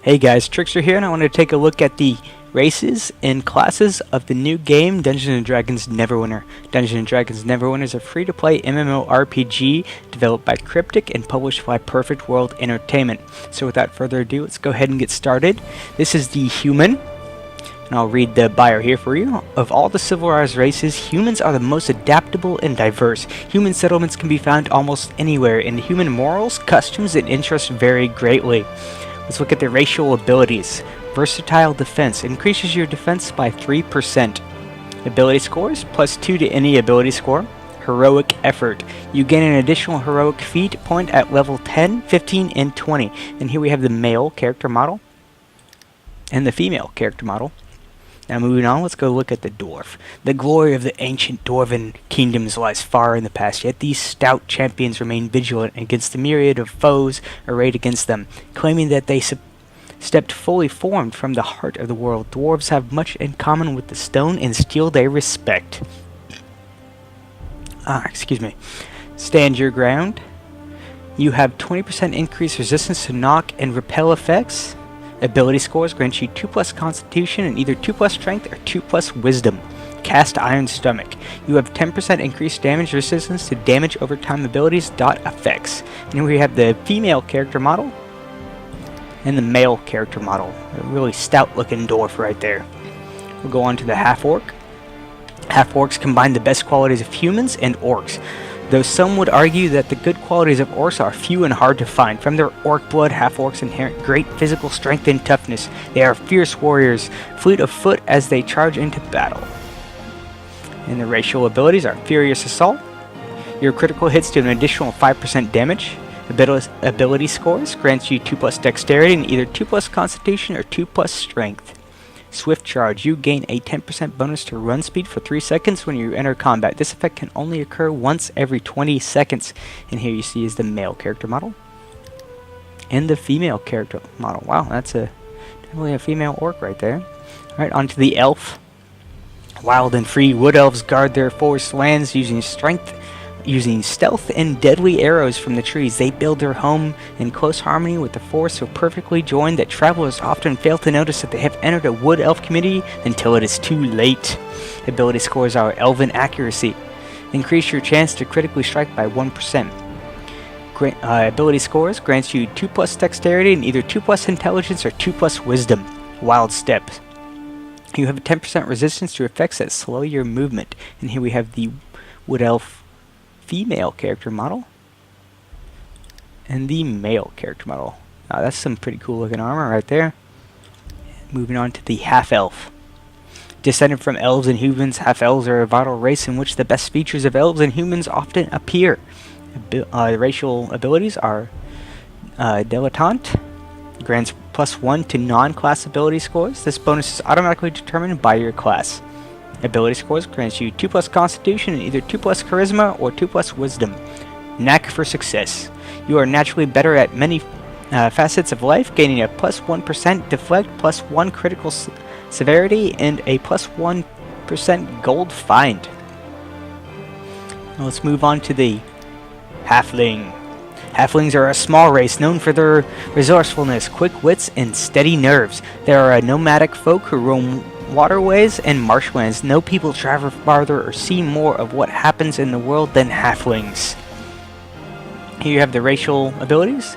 Hey guys, Trickster here, and I want to take a look at the races and classes of the new game, Dungeons & Dragons NeverWinter. Dungeons & Dragons NeverWinter is a free-to-play MMORPG developed by Cryptic and published by Perfect World Entertainment. So without further ado, let's go ahead and get started. This is the human, and I'll read the bio here for you. Of all the civilized races, humans are the most adaptable and diverse. Human settlements can be found almost anywhere, and human morals, customs, and interests vary greatly. Let's look at the racial abilities. Versatile defense increases your defense by 3%. Ability scores +2 to any ability score. Heroic effort. You gain an additional heroic feat point at level 10, 15, and 20. And here we have the male character model and the female character model. Now moving on, let's go look at the dwarf. The glory of the ancient dwarven kingdoms lies far in the past, yet these stout champions remain vigilant against the myriad of foes arrayed against them, claiming that they stepped fully formed from the heart of the world. Dwarves have much in common with the stone and steel they respect. Stand your ground. You have 20% increased resistance to knock and repel effects. Ability scores grant you 2+ Constitution and either 2+ Strength or 2+ Wisdom. Cast Iron Stomach. You have 10% increased damage resistance to damage over time abilities effects. And here we have the female character model and the male character model. A really stout looking dwarf right there. We'll go on to the half-orc. Half-orcs combine the best qualities of humans and orcs, though some would argue that the good qualities of orcs are few and hard to find. From their orc blood, half-orcs inherit great physical strength and toughness. They are fierce warriors, fleet of foot as they charge into battle. And the racial abilities are Furious Assault. Your critical hits do an additional 5% damage. Ability scores grants you 2+ Dexterity and either 2+ Constitution or 2+ Strength. Swift Charge. You gain a 10% bonus to run speed for 3 seconds when you enter combat. This effect can only occur once every 20 seconds. And here you see is the male character model and the female character model. Wow, that's definitely a female orc right there. Alright, on to the elf. Wild and free wood elves guard their forest lands using stealth and deadly arrows from the trees. They build their home in close harmony with the forest, so perfectly joined that travelers often fail to notice that they have entered a wood elf community until it is too late. Ability scores are Elven Accuracy. Increase your chance to critically strike by 1%. Ability scores grants you 2+ Dexterity and either 2+ Intelligence or 2+ Wisdom. Wild Step. You have a 10% resistance to effects that slow your movement. And here we have the wood elf female character model and the male character model. Now that's some pretty cool looking armor right there. Moving on to the half-elf. Descended from elves and humans, half-elves are a vital race in which the best features of elves and humans often appear. The racial abilities are Dilettante. Grants +1 to non-class ability scores. This bonus is automatically determined by your class. Ability scores grants you 2+ Constitution and either 2+ Charisma or 2+ Wisdom. Knack for Success. You are naturally better at many facets of life, gaining a +1% Deflect, +1 Critical Severity, and a +1% Gold Find. Now let's move on to the Halfling. Halflings are a small race known for their resourcefulness, quick wits, and steady nerves. They are a nomadic folk who roam waterways and marshlands. No people travel farther or see more of what happens in the world than halflings. Here you have the racial abilities.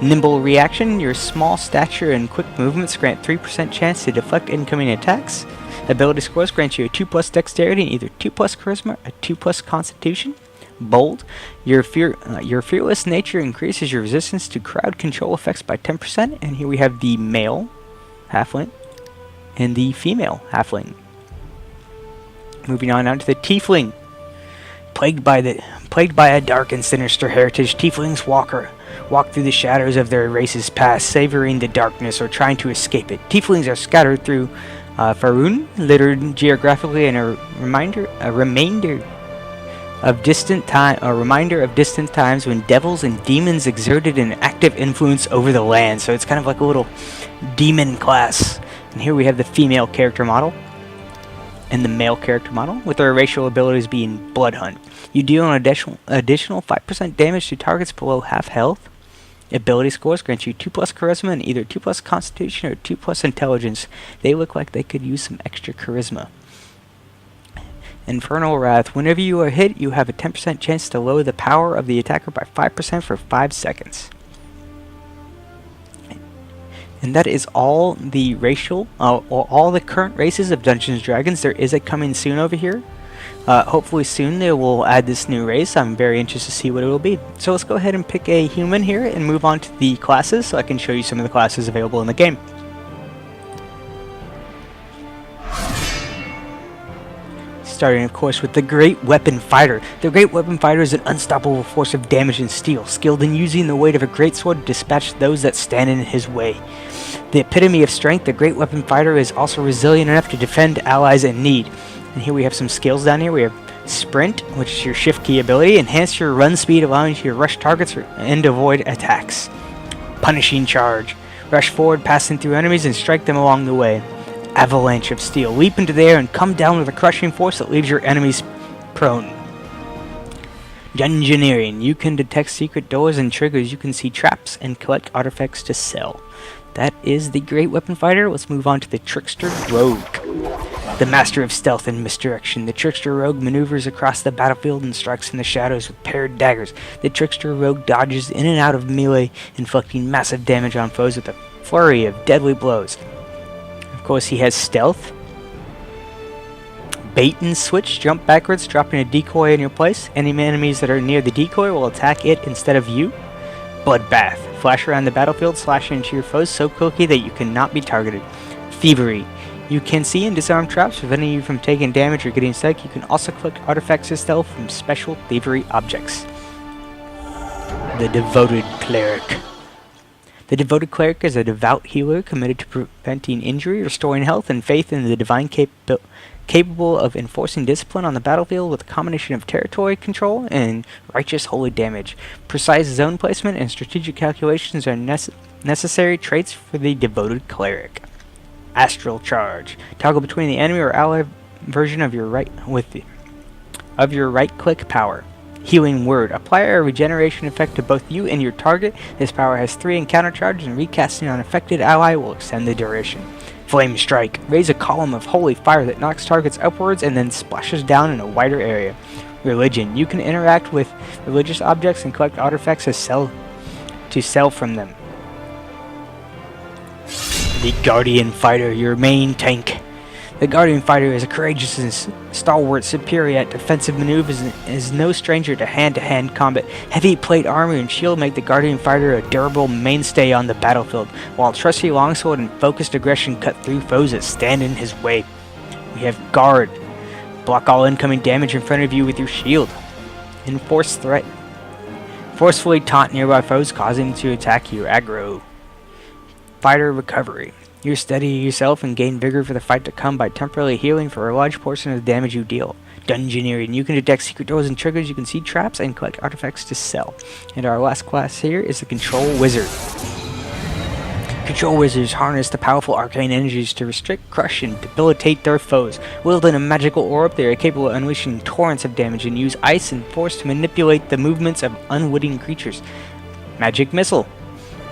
Nimble Reaction. Your small stature and quick movements grant 3% chance to deflect incoming attacks. Ability scores grant you a 2+ Dexterity and either 2+ Charisma or 2+ Constitution. Bold. Your fearless nature increases your resistance to crowd control effects by 10%. And here we have the male halfling and the female halfling. Moving on to the tiefling. Plagued by a dark and sinister heritage, tieflings walk through the shadows of their race's past, savoring the darkness or trying to escape it. Tieflings are scattered through Faerun, littered geographically, and a reminder of distant times when devils and demons exerted an active influence over the land. So it's kind of like a little demon class. And here we have the female character model and the male character model, with their racial abilities being Blood Hunt. You deal an additional 5% damage to targets below half health. Ability scores grant you 2+ charisma and either 2+ constitution or 2+ intelligence. They look like they could use some extra charisma. Infernal Wrath. Whenever you are hit, you have a 10% chance to lower the power of the attacker by 5% for 5 seconds. And that is all the all the current races of Dungeons & Dragons. There is a coming soon over here. Hopefully soon they will add this new race. I'm very interested to see what it will be. So let's go ahead and pick a human here and move on to the classes so I can show you some of the classes available in the game. Starting, of course, with the Great Weapon Fighter. The Great Weapon Fighter is an unstoppable force of damage and steel, skilled in using the weight of a greatsword to dispatch those that stand in his way. The epitome of strength, the Great Weapon Fighter is also resilient enough to defend allies in need. And here we have some skills down here. We have Sprint, which is your shift key ability. Enhance your run speed, allowing you to rush targets and avoid attacks. Punishing Charge. Rush forward, passing through enemies, and strike them along the way. Avalanche of Steel. Leap into the air and come down with a crushing force that leaves your enemies prone. Dungeoneering. You can detect secret doors and triggers. You can see traps and collect artifacts to sell. That is the Great Weapon Fighter. Let's move on to the Trickster Rogue. The Master of Stealth and Misdirection. The Trickster Rogue maneuvers across the battlefield and strikes in the shadows with paired daggers. The Trickster Rogue dodges in and out of melee, inflicting massive damage on foes with a flurry of deadly blows. Of course, he has Stealth. Bait and Switch. Jump backwards, dropping a decoy in your place. Any enemies that are near the decoy will attack it instead of you. Bloodbath. Flash around the battlefield, slashing into your foes so quickly that you cannot be targeted. Thievery. You can see and disarm traps, preventing you from taking damage or getting stuck. You can also collect artifacts of stealth from special thievery objects. The Devoted Cleric. The Devoted Cleric is a devout healer committed to preventing injury, restoring health, and faith in the divine capable of enforcing discipline on the battlefield with a combination of territory control and righteous holy damage. Precise zone placement and strategic calculations are necessary traits for the Devoted Cleric. Astral Charge. Toggle between the enemy or ally version of your right click power. Healing Word. Apply a regeneration effect to both you and your target. This power has 3 encounter charges, and recasting on affected ally will extend the duration. Flame Strike. Raise a column of holy fire that knocks targets upwards and then splashes down in a wider area. Religion. You can interact with religious objects and collect artifacts to sell from them. The Guardian Fighter, your main tank. The Guardian Fighter is a courageous and stalwart, superior at defensive maneuvers, and is no stranger to hand-to-hand combat. Heavy plate armor and shield make the Guardian Fighter a durable mainstay on the battlefield, while trusty longsword and focused aggression cut through foes that stand in his way. We have Guard. Block all incoming damage in front of you with your shield. Enforce Threat. Forcefully taunt nearby foes, causing them to attack you. Aggro. Fighter Recovery. You steady yourself and gain vigor for the fight to come by temporarily healing for a large portion of the damage you deal. Dungeoneering. You can detect secret doors and triggers, you can see traps, and collect artifacts to sell. And our last class here is the Control Wizard. Control Wizards harness the powerful arcane energies to restrict, crush, and debilitate their foes. Wielding a magical orb, they are capable of unleashing torrents of damage and use ice and force to manipulate the movements of unwitting creatures. Magic Missile.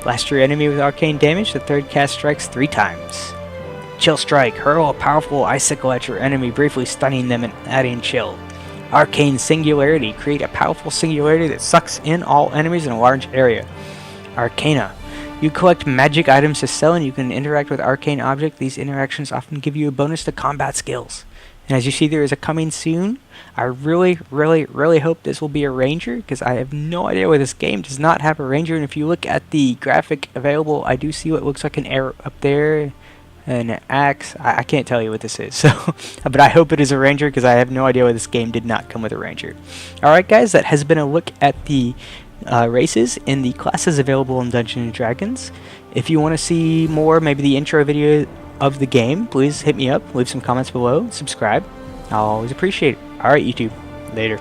Blast your enemy with arcane damage. The third cast strikes 3 times. Chill Strike. Hurl a powerful icicle at your enemy, briefly stunning them and adding chill. Arcane Singularity. Create a powerful singularity that sucks in all enemies in a large area. Arcana. You collect magic items to sell and you can interact with arcane objects. These interactions often give you a bonus to combat skills. And as you see, there is a coming soon. I really hope this will be a ranger, because I have no idea why this game does not have a ranger. And if you look at the graphic available, I do see what looks like an arrow up there, an axe. I can't tell you what this is, so but I hope it is a ranger, because I have no idea why this game did not come with a ranger. Alright guys, that has been a look at the races and the classes available in Dungeons & Dragons. If you want to see more, maybe the intro video of the game, please hit me up, leave some comments below, subscribe. I'll always appreciate it. Alright YouTube, later.